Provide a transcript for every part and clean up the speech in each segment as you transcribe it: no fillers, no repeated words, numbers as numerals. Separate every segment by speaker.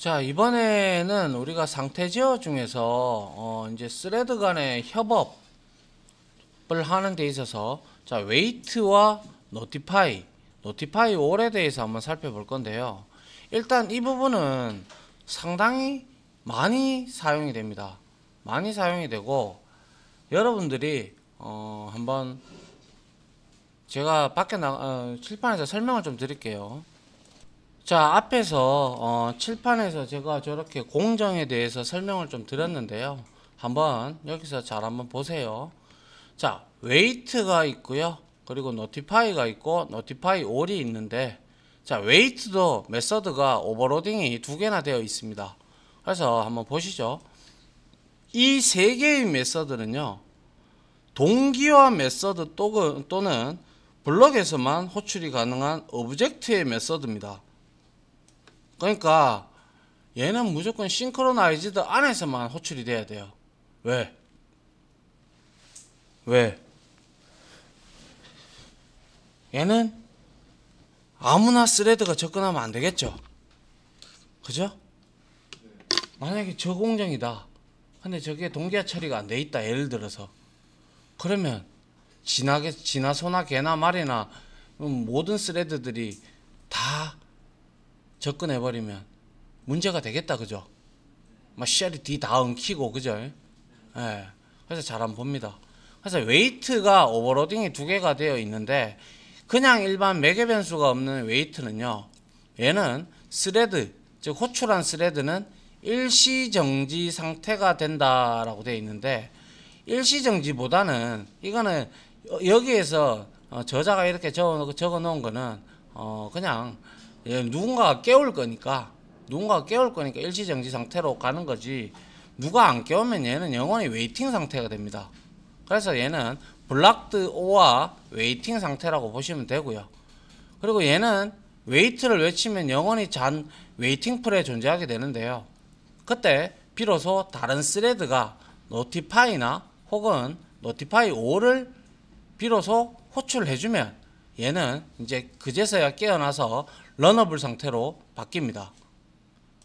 Speaker 1: 자, 이번에는 우리가 상태 제어 중에서 이제 스레드 간의 협업을 하는 데 있어서 자, 웨이트와 노티파이 올에 대해서 한번 살펴볼 건데요. 일단 이 부분은 상당히 많이 사용이 됩니다. 많이 사용이 되고 여러분들이 한번 제가 밖에 칠판에서 설명을 좀 드릴게요. 자, 앞에서 칠판에서 제가 저렇게 공정에 대해서 설명을 좀 드렸는데요. 한번 여기서 잘 한번 보세요. 자, 웨이트가 있고요. 그리고 노티파이가 있고 노티파이 올이 있는데, 자, 웨이트도 메서드가 오버로딩이 두 개나 되어 있습니다. 그래서 한번 보시죠. 이 세 개의 메서드는요, 동기화 메서드 또는 블럭에서만 호출이 가능한 오브젝트의 메서드입니다. 그러니까 얘는 무조건 싱크로나이즈드 안에서만 호출이 돼야 돼요. 왜? 얘는 아무나 스레드가 접근하면 안 되겠죠? 그죠? 만약에 저 공정이다. 근데 저게 동기화 처리가 안 돼 있다. 예를 들어서. 그러면 지나 소나 개나 말이나 모든 스레드들이 다 접근해버리면 문제가 되겠다. 그죠? 막 쉘이 D 다 엉키고, 그죠? 예. 그래서 잘 안 봅니다. 그래서 웨이트가 오버로딩이 두 개가 되어 있는데, 그냥 일반 매개 변수가 없는 웨이트는요, 얘는 스레드, 즉 호출한 스레드는 일시정지 상태가 된다라고 되어 있는데, 일시정지보다는 이거는 여기에서 저자가 이렇게 적어 놓은 거는 그냥 누군가가 깨울 거니까 일시정지 상태로 가는 거지, 누가 안 깨우면 얘는 영원히 웨이팅 상태가 됩니다. 그래서 얘는 블락드 오와 웨이팅 상태라고 보시면 되고요. 그리고 얘는 웨이트를 외치면 영원히 잔 웨이팅 풀에 존재하게 되는데요. 그때 비로소 다른 스레드가 노티파이나 혹은 노티파이 5를 비로소 호출해주면 얘는 이제 그제서야 깨어나서 러너블 상태로 바뀝니다.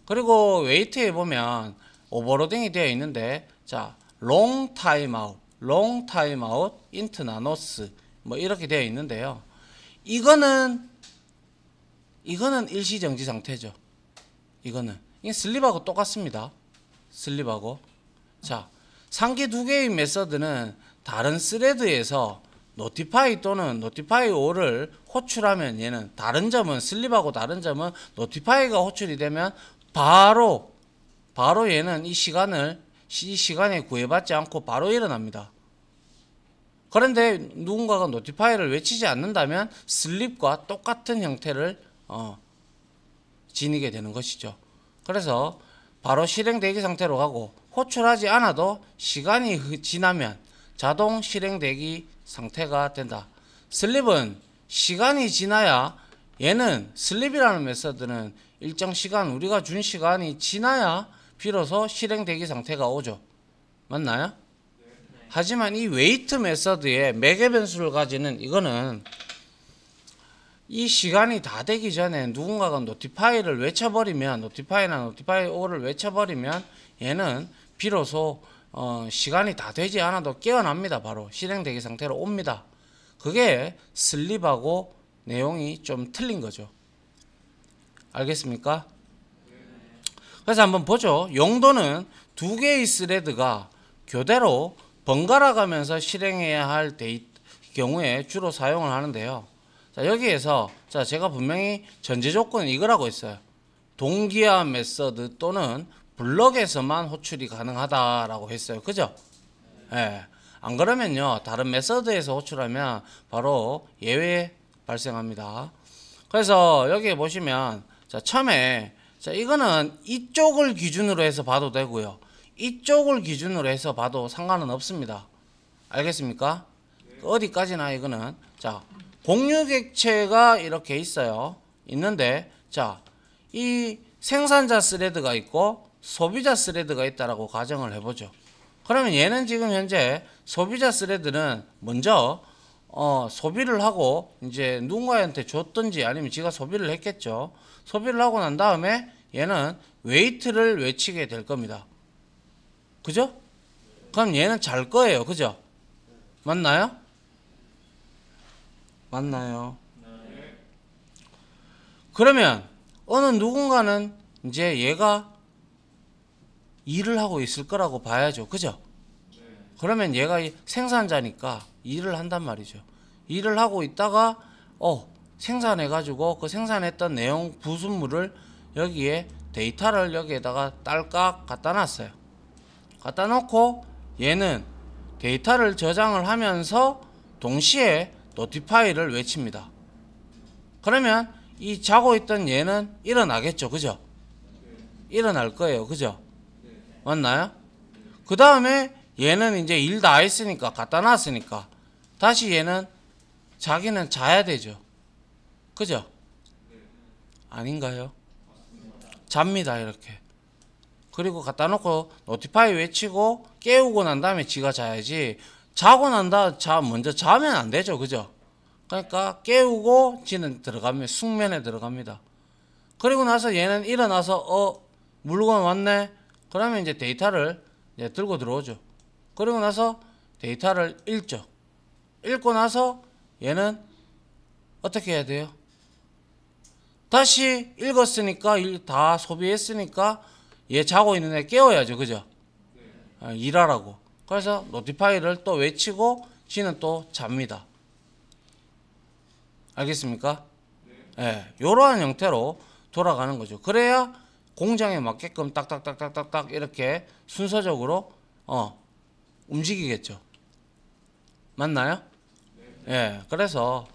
Speaker 1: 그리고 웨이트에 보면 오버로딩이 되어 있는데, 자, 롱 타임아웃, 인트 나노스 뭐 이렇게 되어 있는데요. 이거는 일시정지 상태죠. 이게 슬립하고 똑같습니다. 슬립하고. 자, 상계 두 개의 메서드는 다른 스레드에서 노티파이 또는 노티파이 5를 호출하면 얘는 다른 점은 슬립하고 다른 점은 노티파이가 호출이 되면 바로 얘는 이 시간에 구애받지 않고 바로 일어납니다. 그런데 누군가가 노티파이를 외치지 않는다면 슬립과 똑같은 형태를 지니게 되는 것이죠. 그래서 바로 실행대기 상태로 가고, 호출하지 않아도 시간이 지나면 자동 실행대기 상태가 된다. 슬립은 시간이 지나야, 얘는 슬립이라는 메서드는 일정 시간, 우리가 준 시간이 지나야 비로소 실행대기 상태가 오죠. 맞나요? 네. 하지만 이 웨이트 메서드의 매개 변수를 가지는 이거는 이 시간이 다 되기 전에 누군가가 노티파이를 외쳐버리면, 노티파이나 노티파이 5를 외쳐버리면 얘는 비로소 시간이 다 되지 않아도 깨어납니다. 바로 실행대기 상태로 옵니다. 그게 슬립하고 내용이 좀 틀린 거죠. 알겠습니까? 그래서 한번 보죠. 용도는 두 개의 스레드가 교대로 번갈아 가면서 실행해야 할 경우에 주로 사용을 하는데요. 자, 여기에서 자, 제가 분명히 전제 조건은 이거라고 했어요. 동기화 메서드 또는 블럭에서만 호출이 가능하다라고 했어요. 그죠? 예. 안 그러면요, 다른 메서드에서 호출하면 바로 예외 발생합니다. 그래서 여기에 보시면, 자, 처음에, 자, 이거는 이쪽을 기준으로 해서 봐도 되고요, 이쪽을 기준으로 해서 봐도 상관은 없습니다. 알겠습니까? 어디까지나 이거는, 자, 공유객체가 이렇게 있는데, 자, 이 생산자 스레드가 있고 소비자 스레드가 있다라고 가정을 해보죠. 그러면 얘는 지금 현재 소비자 스레드는 먼저 소비를 하고 이제 누군가한테 줬든지 아니면 지가 소비를 했겠죠. 소비를 하고 난 다음에 얘는 웨이트를 외치게 될 겁니다. 그죠? 그럼 얘는 잘 거예요. 그죠? 맞나요? 맞나요? 그러면 어느 누군가는 이제 얘가 일을 하고 있을 거라고 봐야죠. 그죠? 그러면 얘가 생산자니까 일을 한단 말이죠. 일을 하고 있다가 생산해 가지고 그 생산했던 내용 부순물을 여기에 데이터를 여기에다가 딸깍 갖다 놨어요. 갖다 놓고 얘는 데이터를 저장을 하면서 동시에 노티파이를 외칩니다. 그러면 이 자고 있던 얘는 일어나겠죠. 그죠? 일어날 거예요. 그죠? 맞나요? 그 다음에 얘는 이제 일 다 했으니까 갖다 놨으니까 다시 얘는 자기는 자야 되죠. 그죠? 아닌가요? 잡니다. 이렇게. 그리고 갖다 놓고 노티파이 외치고 깨우고 난 다음에 지가 자야지, 자고 먼저 자면 안 되죠. 그죠? 그러니까 깨우고 지는 들어가면 숙면에 들어갑니다. 그리고 나서 얘는 일어나서 물건 왔네. 그러면 이제 데이터를 이제 들고 들어오죠. 그리고 나서 데이터를 읽죠. 읽고 나서 얘는 어떻게 해야 돼요? 다시 읽었으니까 다 소비했으니까 얘 자고 있는 애 깨워야죠. 그죠? 일하라고. 그래서 노티파이를 또 외치고 지는 또 잡니다. 알겠습니까? 요러한 형태로 돌아가는 거죠. 그래야 공장에 맞게끔 딱딱딱딱딱딱 이렇게 순서적으로 움직이겠죠. 맞나요? 그래서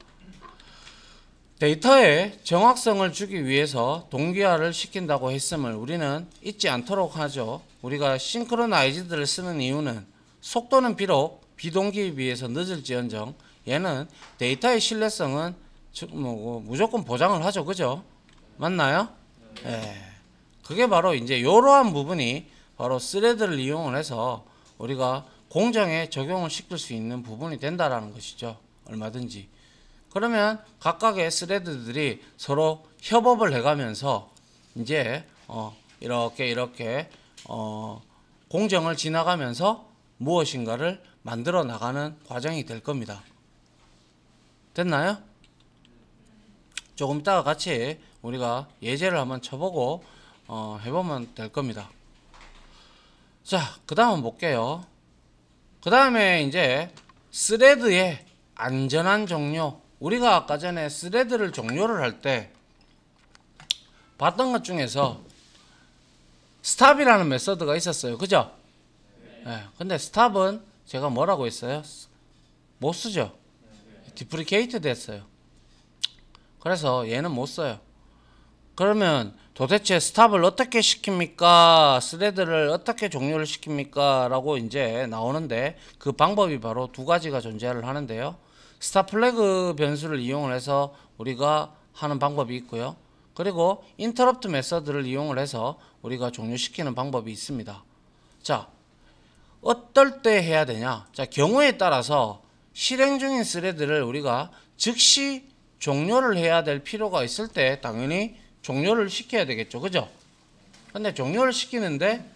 Speaker 1: 데이터의 정확성을 주기 위해서 동기화를 시킨다고 했음을 우리는 잊지 않도록 하죠. 우리가 싱크로나이즈드를 쓰는 이유는 속도는 비록 비동기에 비해서 늦을지언정 얘는 데이터의 신뢰성은 무조건 보장을 하죠. 그죠? 맞나요? 그게 바로 이제 이러한 부분이 바로 스레드를 이용을 해서 우리가 공정에 적용을 시킬 수 있는 부분이 된다라는 것이죠. 얼마든지. 그러면 각각의 스레드들이 서로 협업을 해가면서 이제 이렇게 공정을 지나가면서 무엇인가를 만들어 나가는 과정이 될 겁니다. 됐나요? 조금 이따가 같이 우리가 예제를 한번 쳐보고 해보면 될 겁니다. 자, 그 다음 볼게요. 그 다음에 이제 스레드의 안전한 종료. 우리가 아까 전에 스레드를 종료를 할 때 봤던 것 중에서 스탑이라는 메서드가 있었어요. 그죠? 근데 스탑은 제가 뭐라고 했어요? 못 쓰죠? 디프리케이트 됐어요. 그래서 얘는 못 써요. 그러면 도대체 스탑을 어떻게 시킵니까? 스레드를 어떻게 종료를 시킵니까? 라고 이제 나오는데 그 방법이 바로 두 가지가 존재를 하는데요. 스탑 플래그 변수를 이용을 해서 우리가 하는 방법이 있고요. 그리고 인터럽트 메서드를 이용을 해서 우리가 종료시키는 방법이 있습니다. 자, 어떨 때 해야 되냐? 자, 경우에 따라서 실행 중인 스레드를 우리가 즉시 종료를 해야 될 필요가 있을 때 당연히 종료를 시켜야 되겠죠. 그죠? 근데 종료를 시키는데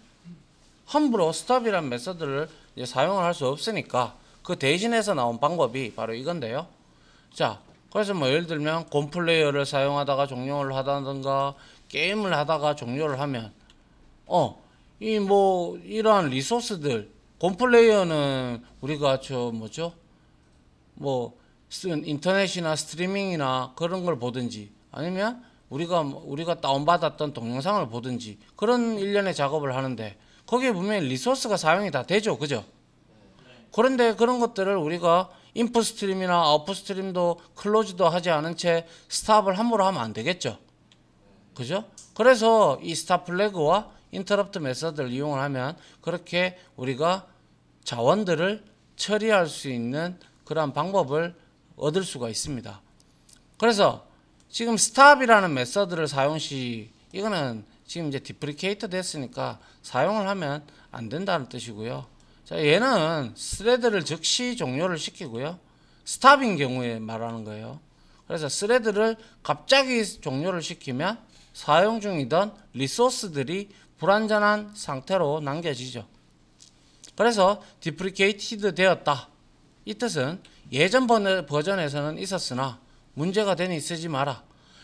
Speaker 1: 함부로 스탑이라는 메서드를 이제 사용을 할 수 없으니까 그 대신해서 나온 방법이 바로 이건데요. 자, 그래서 뭐 예를 들면 곰플레이어를 사용하다가 종료를 하다든가 게임을 하다가 종료를 하면 이러한 리소스들, 곰플레이어는 우리가 인터넷이나 스트리밍이나 그런 걸 보든지 아니면 우리가 다운받았던 동영상을 보든지 그런 일련의 작업을 하는데 거기에 보면 리소스가 사용이 다 되죠. 그죠? 그런데 그런 것들을 우리가 인풋 스트림이나 아웃풋 스트림도 클로즈도 하지 않은 채 스탑을 함부로 하면 안 되겠죠. 그죠? 그래서 이 스탑 플래그와 인터럽트 메서드를 이용을 하면 그렇게 우리가 자원들을 처리할 수 있는 그러한 방법을 얻을 수가 있습니다. 그래서 지금 스탑이라는 메서드를 사용 시 이거는 지금 이제 디프리케이트 됐으니까 사용을 하면 안 된다는 뜻이고요. 자, 얘는 스레드를 즉시 종료를 시키고요. 스탑인 경우에 말하는 거예요. 그래서 스레드를 갑자기 종료를 시키면 사용 중이던 리소스들이 불완전한 상태로 남겨지죠. 그래서 deprecated 되었다. 이 뜻은 예전 버전에서는 있었으나 문제가 되니 쓰지 마라.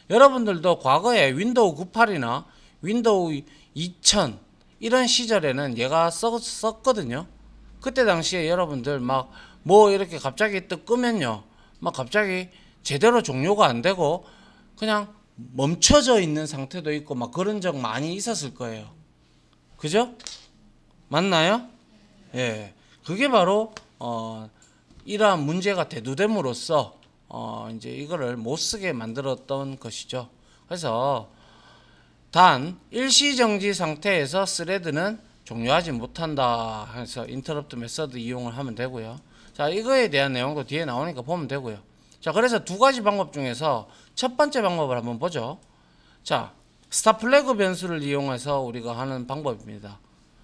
Speaker 1: 여러분들도 과거에 윈도우 98이나 윈도우 2000 이런 시절에는 얘가 썼거든요. 그때 당시에 여러분들 막 뭐 이렇게 갑자기 또 끄면요, 막 갑자기 제대로 종료가 안 되고 그냥 멈춰져 있는 상태도 있고 막 그런 적 많이 있었을 거예요. 그죠? 맞나요? 예. 그게 바로 이러한 문제가 대두됨으로써 이제 이거를 못 쓰게 만들었던 것이죠. 그래서 단 일시정지 상태에서 스레드는 종료하지 못한다 해서 인터럽트 메서드 이용을 하면 되고요. 자, 이거에 대한 내용도 뒤에 나오니까 보면 되고요. 자, 그래서 두 가지 방법 중에서 첫 번째 방법을 한번 보죠. 자, 스탑 플래그 변수를 이용해서 우리가 하는 방법입니다.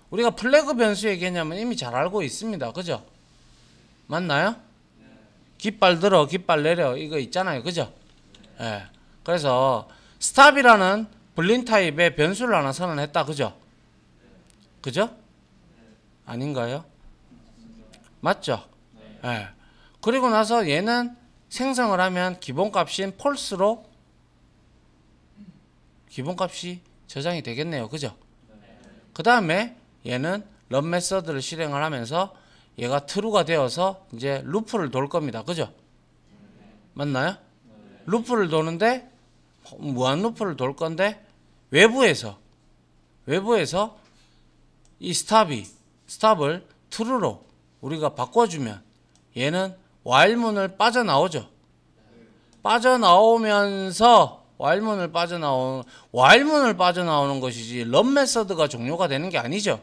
Speaker 1: 우리가 플래그 변수의 개념은 이미 잘 알고 있습니다. 그죠? 맞나요? 깃발 들어, 깃발 내려 이거 있잖아요. 그죠? 예. 그래서 스탑이라는 불린 타입의 변수를 하나 선언했다. 그죠? 그죠? 아닌가요? 맞죠? 예. 그리고 나서 얘는 생성을 하면 기본값인 false로 기본값이 저장이 되겠네요. 그죠? 그 다음에 얘는 run 메서드를 실행을 하면서 얘가 true가 되어서 이제 루프를 돌 겁니다. 그죠? 맞나요? 루프를 도는데 무한 루프를 돌 건데 외부에서 이 스탑을 true로 우리가 바꿔주면 얘는 while문을 빠져나오죠. 빠져나오면서 while문을 빠져나오는 것이지 run 메서드가 종료가 되는 게 아니죠.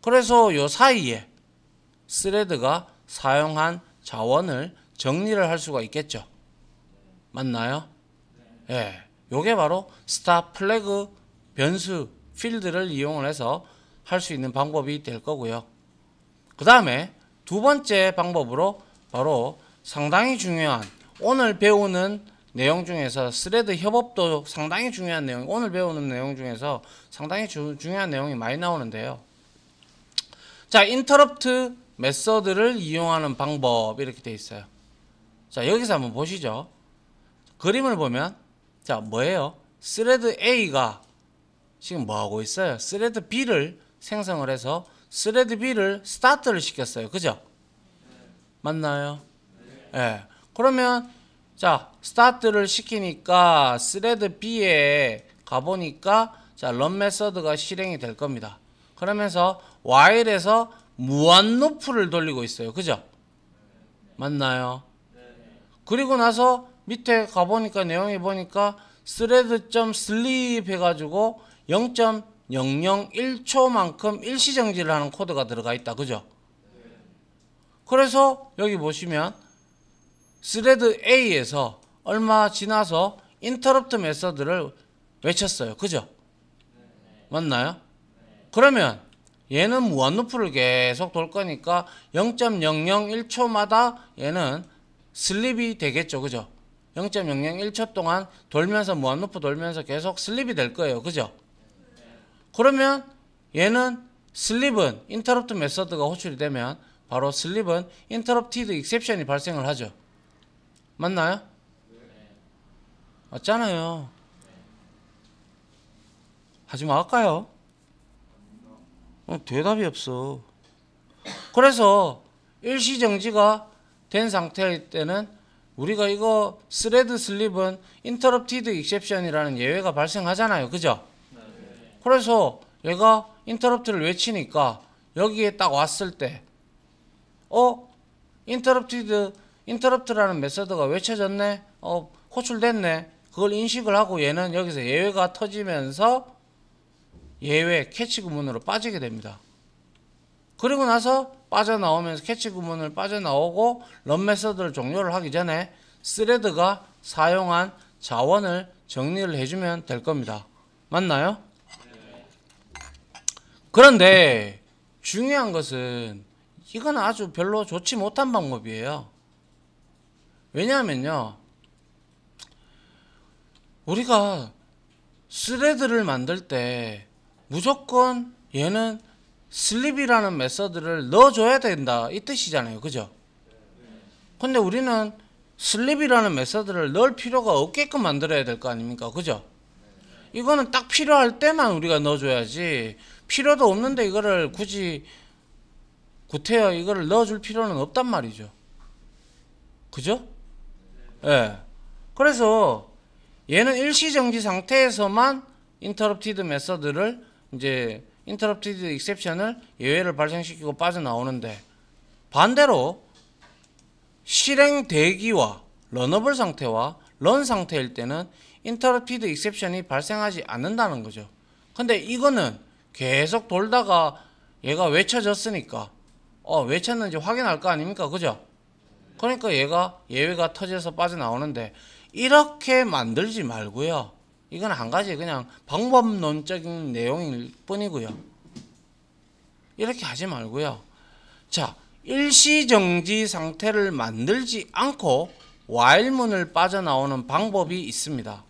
Speaker 1: 그래서 요 사이에 스레드가 사용한 자원을 정리를 할 수가 있겠죠. 맞나요? 예. 요게 바로 스탑 플래그 변수 필드를 이용을 해서 할 수 있는 방법이 될 거고요. 그 다음에 두 번째 방법으로 바로 상당히 중요한 오늘 배우는 내용 중에서 스레드 협업도 상당히 중요한 내용, 오늘 배우는 내용 중에서 상당히 중요한 내용이 많이 나오는데요. 자, 인터럽트 메서드를 이용하는 방법 이렇게 돼 있어요. 자, 여기서 한번 보시죠. 그림을 보면 자, 뭐예요? 스레드 A가 지금 뭐 하고 있어요? 스레드 B를 생성을 해서 스레드 B를 스타트를 시켰어요. 그죠? 맞나요? 예. 그러면 자, 스타트를 시키니까 스레드 B에 가보니까 자, run 메서드가 실행이 될 겁니다. 그러면서 while에서 무한 루프를 돌리고 있어요. 그죠? 맞나요? 그리고 나서 밑에 가보니까 내용이 보니까 thread.sleep 해가지고 0.001초만큼 일시정지를 하는 코드가 들어가 있다. 그죠? 그래서 여기 보시면 thread A에서 얼마 지나서 interrupt 메서드를 외쳤어요. 그죠? 맞나요? 그러면 얘는 무한루프를 계속 돌 거니까 0.001초마다 얘는 슬립이 되겠죠. 그죠? 0.001초 동안 돌면서 무한루프 돌면서 계속 슬립이 될 거예요. 그죠? 그러면 얘는 슬립은 인터럽트 메서드가 호출이 되면 바로 슬립은 인터럽티드 익셉션이 발생을 하죠. 맞나요? 맞잖아요. 하지 말까요? 대답이 없어. 그래서 일시정지가 된 상태일 때는 우리가 이거 스레드 슬립은 인터럽티드 익셉션이라는 예외가 발생하잖아요. 그죠? 그래서 얘가 인터럽트를 외치니까 여기에 딱 왔을 때 인터럽트라는 메서드가 외쳐졌네. 호출됐네. 그걸 인식을 하고 얘는 여기서 예외가 터지면서 예외 캐치 구문으로 빠지게 됩니다. 그리고 나서 빠져나오면서 캐치 구문을 빠져나오고 런 메서드를 종료를 하기 전에 스레드가 사용한 자원을 정리를 해주면 될 겁니다. 맞나요? 그런데 중요한 것은 이건 아주 별로 좋지 못한 방법이에요. 왜냐하면요, 우리가 스레드를 만들 때 무조건 얘는 슬립이라는 메서드를 넣어줘야 된다 이 뜻이잖아요. 그죠? 근데 우리는 슬립이라는 메서드를 넣을 필요가 없게끔 만들어야 될 거 아닙니까? 그죠? 이거는 딱 필요할 때만 우리가 넣어줘야지, 필요도 없는데 이거를 굳이 구태여 이거를 넣어줄 필요는 없단 말이죠. 그죠? 예. 그래서 얘는 일시정지 상태에서만 인터럽티드 메서드를 이제 인터럽티드 익셉션을 예외를 발생시키고 빠져나오는데, 반대로 실행 대기와 런어블 상태와 런 상태일 때는 인터럽티드 익셉션이 발생하지 않는다는 거죠. 근데 이거는 계속 돌다가 얘가 외쳐졌으니까 외쳤는지 확인할 거 아닙니까? 그죠? 그러니까 얘가 예외가 터져서 빠져나오는데, 이렇게 만들지 말고요. 이건 한 가지 그냥 방법론적인 내용일 뿐이고요. 이렇게 하지 말고요. 자, 일시정지 상태를 만들지 않고 while문을 빠져나오는 방법이 있습니다.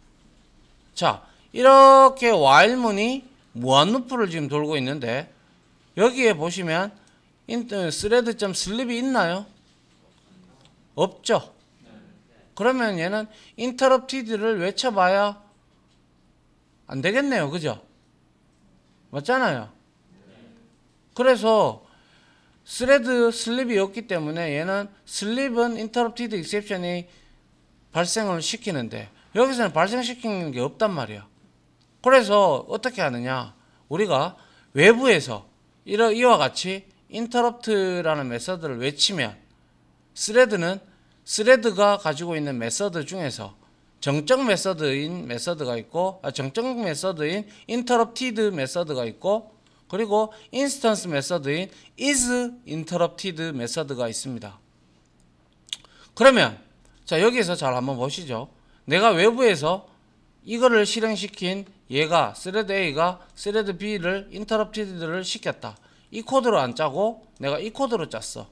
Speaker 1: 자, 이렇게 while문이 무한루프를 지금 돌고 있는데, 여기에 보시면 thread.slip이 있나요? 없죠. 그러면 얘는 interrupted를 외쳐봐야 안 되겠네요. 그죠? 맞잖아요. 그래서 thread 슬립이 없기 때문에 얘는 슬립은 interrupted exception이 발생을 시키는데, 여기서는 발생시키는 게 없단 말이야. 그래서 어떻게 하느냐, 우리가 외부에서 이와 같이 interrupt라는 메서드를 외치면 스레드가 가지고 있는 메서드 중에서 정적 메서드인 메서드가 있고, 정적 메서드인 interrupted 메서드가 있고, 그리고 인스턴스 메서드인 is interrupted 메서드가 있습니다. 그러면 자, 여기에서 잘 한번 보시죠. 내가 외부에서 이거를 실행시킨 얘가 thread A가 thread B를 interrupted를 시켰다. 이 코드로 안 짜고 내가 이 코드로 짰어.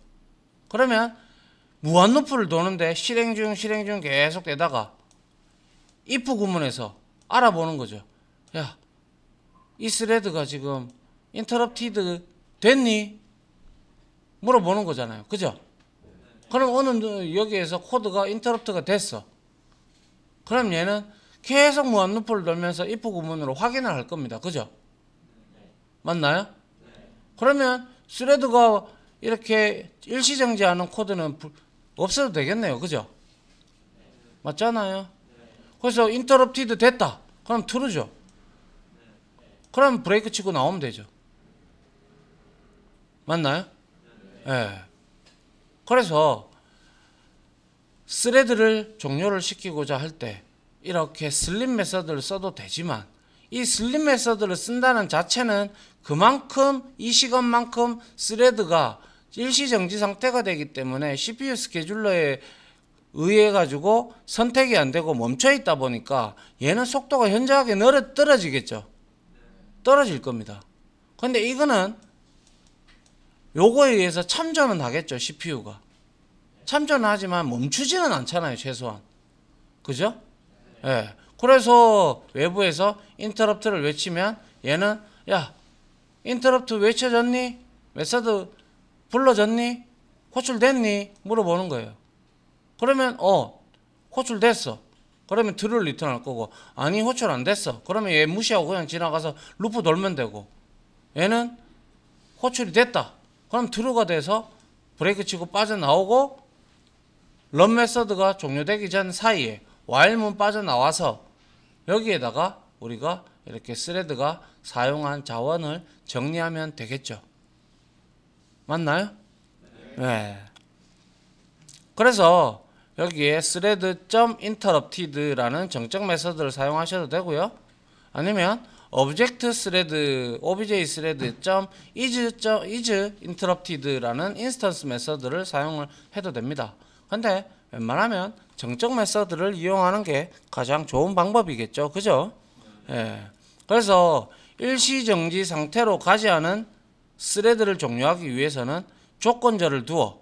Speaker 1: 그러면 무한루프를 도는데 실행 중 계속 되다가 if 구문에서 알아보는 거죠. 야, 이 스레드가 지금 인터럽티드 됐니? 물어보는 거잖아요. 그죠? 그럼 어느 여기에서 코드가 인터럽트가 됐어. 그럼 얘는 계속 무한루프를 돌면서 if 구문으로 확인을 할 겁니다. 그죠? 맞나요? 그러면 스레드가 이렇게 일시정지하는 코드는 없어도 되겠네요. 그죠? 맞잖아요. 그래서 인터럽티드 됐다. 그럼 true죠. 그럼 브레이크 치고 나오면 되죠. 맞나요? 예. 그래서 스레드를 종료를 시키고자 할 때 이렇게 슬립 메서드를 써도 되지만, 이 슬립 메서드를 쓴다는 자체는 그만큼 이 시간만큼 스레드가 일시정지 상태가 되기 때문에 CPU 스케줄러에 의해 가지고 선택이 안 되고 멈춰 있다 보니까 얘는 속도가 현저하게 떨어지겠죠. 떨어질 겁니다. 근데 이거는 요거에 의해서 참전은 하겠죠. CPU가 참전은 하지만 멈추지는 않잖아요. 최소한. 그죠? 예. 그래서 외부에서 인터럽트를 외치면 얘는 야, 인터럽트 외쳐졌니? 메서드 불러졌니? 호출됐니? 물어보는 거예요. 그러면 호출됐어. 그러면 true를 리턴할 거고, 아니 호출 안 됐어. 그러면 얘 무시하고 그냥 지나가서 루프 돌면 되고, 얘는 호출이 됐다. 그럼 true가 돼서 브레이크 치고 빠져나오고, 런 메서드가 종료되기 전 사이에 while문 빠져나와서 여기에다가 우리가 이렇게 스레드가 사용한 자원을 정리하면 되겠죠. 맞나요? 네. 그래서 여기에 thread.interrupted라는 정적 메서드를 사용하셔도 되고요. 아니면 object thread, obj thread.is interrupted라는 인스턴스 메서드를 사용을 해도 됩니다. 근데 웬만하면 정적 메서드를 이용하는 게 가장 좋은 방법이겠죠. 그죠? 예. 그래서 일시정지 상태로 가지 않은 스레드를 종료하기 위해서는 조건절을 두어,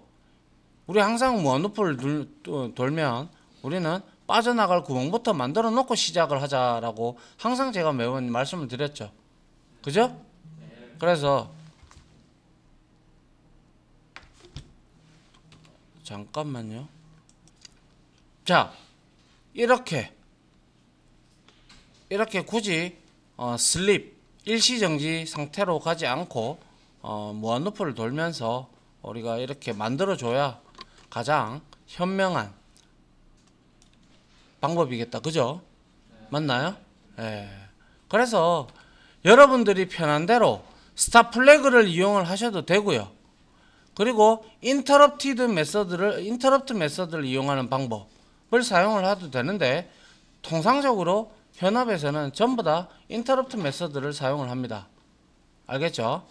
Speaker 1: 우리 항상 무한루프를 돌면 우리는 빠져나갈 구멍부터 만들어 놓고 시작을 하자라고 항상 제가 매번 말씀을 드렸죠. 그죠? 그래서 잠깐만요. 자, 이렇게 굳이 슬립 일시정지 상태로 가지 않고 무한루프를 돌면서 우리가 이렇게 만들어줘야 가장 현명한 방법이겠다. 그죠? 맞나요? 예. 그래서 여러분들이 편한 대로 스탑 플래그를 이용을 하셔도 되고요. 그리고 인터럽트 메서드를 이용하는 방법을 사용을 해도 되는데, 통상적으로 현업에서는 전부 다 인터럽트 메서드를 사용을 합니다. 알겠죠?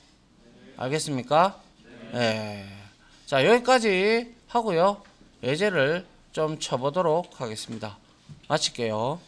Speaker 1: 알겠습니까? 네. 자, 여기까지 하고요. 예제를 좀 쳐보도록 하겠습니다. 마칠게요.